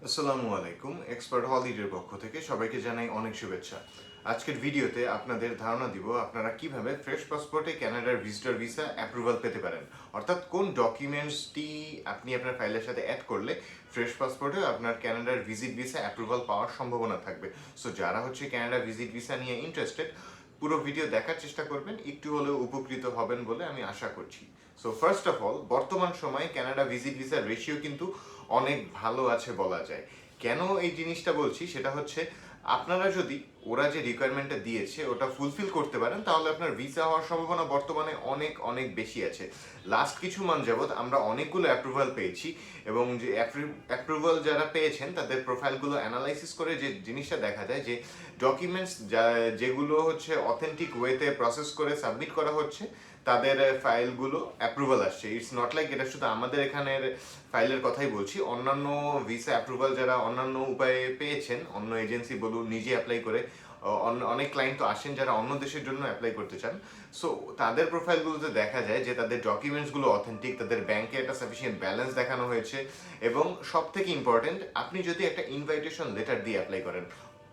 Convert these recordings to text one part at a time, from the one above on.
আসসালামু আলাইকুম। এক্সপার্ট হলিডের পক্ষ থেকে সবাইকে জানাই অনেক শুভেচ্ছা। আজকের ভিডিওতে আপনাদের ধারণা দিব আপনারা কিভাবে ফ্রেশ পাসপোর্টে কানাডার ভিজিটর ভিসা অ্যাপ্রুভাল পেতে পারেন। অর্থাৎ কোন ডকুমেন্টসটি আপনি আপনার ফাইলের সাথে অ্যাড করলে ফ্রেশ পাসপোর্টে আপনার কানাডার ভিজিট ভিসা অ্যাপ্রুভাল পাওয়ার সম্ভাবনা থাকবে। সো যারা কানাডা ভিজিট ভিসা নিয়ে ইন্টারেস্টেড, পুরো ভিডিও দেখার চেষ্টা করবেন, একটু হলেও উপকৃত হবেন বলে আমি আশা করছি। সো ফার্স্ট অফ অল, বর্তমান সময়ে কানাডা ভিজিট ভিসার রেশিও কিন্তু অনেক ভালো আছে বলা যায়। কেন এই জিনিসটা বলছি সেটা হচ্ছে, আপনারা যদি ওরা যে রিকোয়ারমেন্টটা দিয়েছে ওটা ফুলফিল করতে পারেন তাহলে আপনার ভিসা হওয়ার সম্ভাবনা বর্তমানে অনেক অনেক বেশি আছে। লাস্ট কিছু মান্থ যাবৎ আমরা অনেকগুলো অ্যাপ্রুভাল পেয়েছি এবং যে অ্যাপ্রুভাল যারা পেয়েছেন তাদের প্রোফাইলগুলো অ্যানালাইসিস করে যে জিনিসটা দেখা যায় যে ডকুমেন্টস যেগুলো অথেন্টিক ওয়েতে প্রসেস করে সাবমিট করা হচ্ছে তাদের ফাইলগুলো অ্যাপ্রুভাল আসছে। ইটস নট লাইক এটা শুধু আমাদের এখানের ফাইলের কথাই বলছি, অন্যান্য ভিসা অ্যাপ্রুভাল যারা অন্যান্য উপায়ে পেয়েছেন, অন্য এজেন্সি বলুন, নিজে অ্যাপ্লাই করে, অনেক ক্লায়েন্ট তো আসেন যারা অন্য দেশের জন্য অ্যাপ্লাই করতে চান। সো তাদের প্রোফাইলগুলোতে দেখা যায় যে তাদের ডকুমেন্টসগুলো অথেন্টিক, তাদের ব্যাংকে একটা সাফিসিয়েন্ট ব্যালেন্স দেখানো হয়েছে এবং সব থেকে ইম্পর্টেন্ট, আপনি যদি একটা ইনভাইটেশন লেটার দিয়ে অ্যাপ্লাই করেন,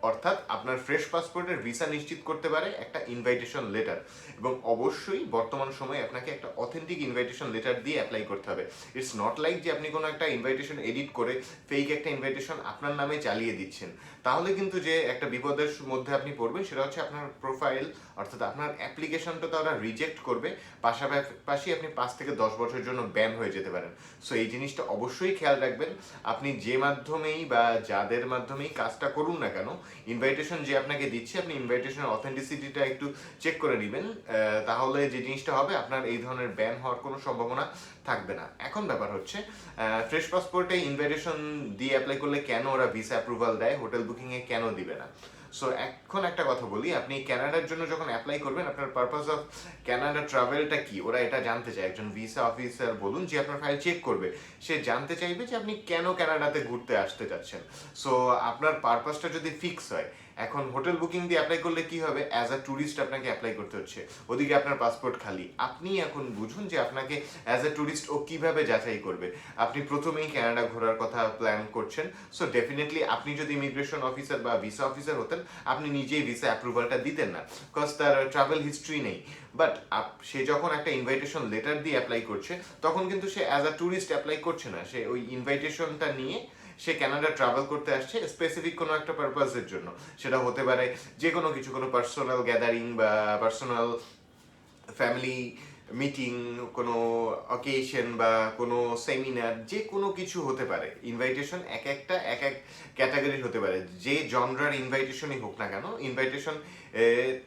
অর্থাৎ আপনার ফ্রেশ পাসপোর্টের ভিসা নিশ্চিত করতে পারে একটা ইনভাইটেশন লেটার, এবং অবশ্যই বর্তমান সময়ে আপনাকে একটা অথেন্টিক ইনভাইটেশন লেটার দিয়ে অ্যাপ্লাই করতে হবে। ইটস নট লাইক যে আপনি কোনো একটা ইনভাইটেশন এডিট করে ফেক একটা ইনভাইটেশন আপনার নামে চালিয়ে দিচ্ছেন। তাহলে কিন্তু যে একটা বিপদের মধ্যে আপনি পড়বেন সেটা হচ্ছে আপনার প্রোফাইল, অর্থাৎ আপনার অ্যাপ্লিকেশনটা তারা রিজেক্ট করবে, পাশাপাশি আপনি 5 থেকে 10 বছরের জন্য ব্যান হয়ে যেতে পারেন। সো এই জিনিসটা অবশ্যই খেয়াল রাখবেন। আপনি যে মাধ্যমেই বা যাদের মাধ্যমেই কাজটা করুন না কেন, ইনভাইটেশন যে আপনাকে দিচ্ছে, আপনি ইনভাইটেশনের অথেন্টিসিটিটা একটু চেক করে নেবেন। তাহলে যে জিনিসটা হবে, আপনার এই ধরনের ব্যান হওয়ার কোনো সম্ভাবনা থাকবে না। এখন ব্যাপার হচ্ছে, ফ্রেশ পাসপোর্টে ইনভাইটেশন দিয়ে অ্যাপ্লাই করলে কেন ওরা ভিসা অ্যাপ্রুভাল দেয়, হোটেল বুকিংয়ে কেন দিবে না? সো এখন একটা কথা বলি, আপনি কানাডার জন্য যখন অ্যাপ্লাই করবেন, আপনার পারপাস অফ কানাডা ট্রাভেলটা কি ওরা এটা জানতে চায়। একজন ভিসা অফিসার বলুন যে আপনার ফাইল চেক করবে, সে জানতে চাইবে যে আপনি কেন কানাডাতে ঘুরতে আসতে যাচ্ছেন। সো আপনার পারপাসটা যদি ফিক্স হয়, এখন হোটেল বুকিং দিয়ে অ্যাপ্লাই করলে কি হবে, অ্যাজ আ ট্যুরিস্ট আপনাকে অ্যাপ্লাই করতে হচ্ছে, ওদিকে আপনার পাসপোর্ট খালি। আপনি এখন বুঝুন যে আপনাকে অ্যাজ আ ট্যুরিস্ট ও কিভাবে যাচাই করবে। আপনি প্রথমেই কানাডা ঘোরার কথা প্ল্যান করছেন, সো ডেফিনেটলি আপনি যদি ইমিগ্রেশন অফিসার বা ভিসা অফিসার হতেন, আপনি নিজেই ভিসা অ্যাপ্রুভালটা দিতেন না, বিকজ তার ট্রাভেল হিস্ট্রি নেই। বাট সে যখন একটা ইনভাইটেশন লেটার দিয়ে অ্যাপ্লাই করছে, তখন কিন্তু সে অ্যাজ আ ট্যুরিস্ট অ্যাপ্লাই করছে না, সে ওই ইনভাইটেশনটা নিয়ে সে কানাডা ট্রাভেল করতে আসছে স্পেসিফিক কোনো একটা পারপাসের জন্য। সেটা হতে পারে যে কোনো কিছু, কোনো পার্সোনাল গ্যাদারিং বা পার্সোনাল ফ্যামিলি মিটিং, কোনো অকেশন বা কোনো সেমিনার, যে কোনো কিছু হতে পারে। ইনভাইটেশন এক একটা এক এক ক্যাটাগরির হতে পারে, যে জনরার ইনভাইটেশনই হোক না কেন, ইনভাইটেশন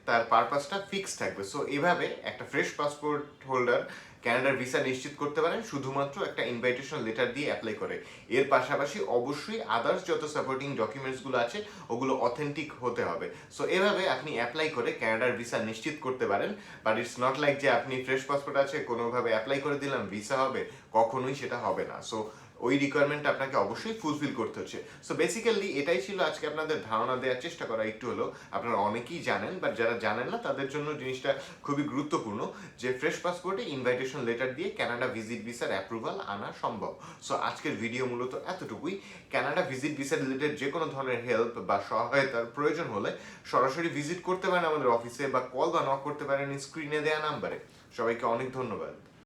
তার পারপাসটা ফিক্স থাকবে। সো এভাবে একটা ফ্রেশ পাসপোর্ট হোল্ডার কানাডার ভিসা নিশ্চিত করতে পারেন শুধুমাত্র একটা ইনভাইটেশন লেটার দিয়ে অ্যাপ্লাই করে। এর পাশাপাশি অবশ্যই আদার্স যত সাপোর্টিং ডকুমেন্টসগুলো আছে ওগুলো অথেন্টিক হতে হবে। সো এভাবে আপনি অ্যাপ্লাই করে কানাডার ভিসা নিশ্চিত করতে পারেন। বাট ইটস নট লাইক যে আপনি ফ্রেশ পাসপোর্ট আছে কোনোভাবে অ্যাপ্লাই করে দিলাম ভিসা হবে, কখনোই সেটা হবে না। সো ওই রিকোয়ারমেন্টটা আপনাকে অবশ্যই ফুলফিল করতে হচ্ছে। সো বেসিক্যালি এটাই ছিল আজকে আপনাদের ধারণা দেওয়ার চেষ্টা করা, একটু হলেও। আপনারা অনেকেই জানেন, বাট যারা জানেন না তাদের জন্য জিনিসটা খুবই গুরুত্বপূর্ণ যে ফ্রেশ পাসপোর্টে ইনভাইটেশন লেটার দিয়ে কানাডা ভিজিট ভিসার অ্যাপ্রুভাল আনা সম্ভব। সো আজকের ভিডিও মূলত এতটুকুই। কানাডা ভিজিট ভিসা রিলেটেড যে কোনো ধরনের হেল্প বা সহায়তার প্রয়োজন হলে সরাসরি ভিজিট করতে পারেন আমাদের অফিসে, বা কল বা নক করতে পারেন স্ক্রিনে দেওয়া নাম্বারে। সবাইকে অনেক ধন্যবাদ।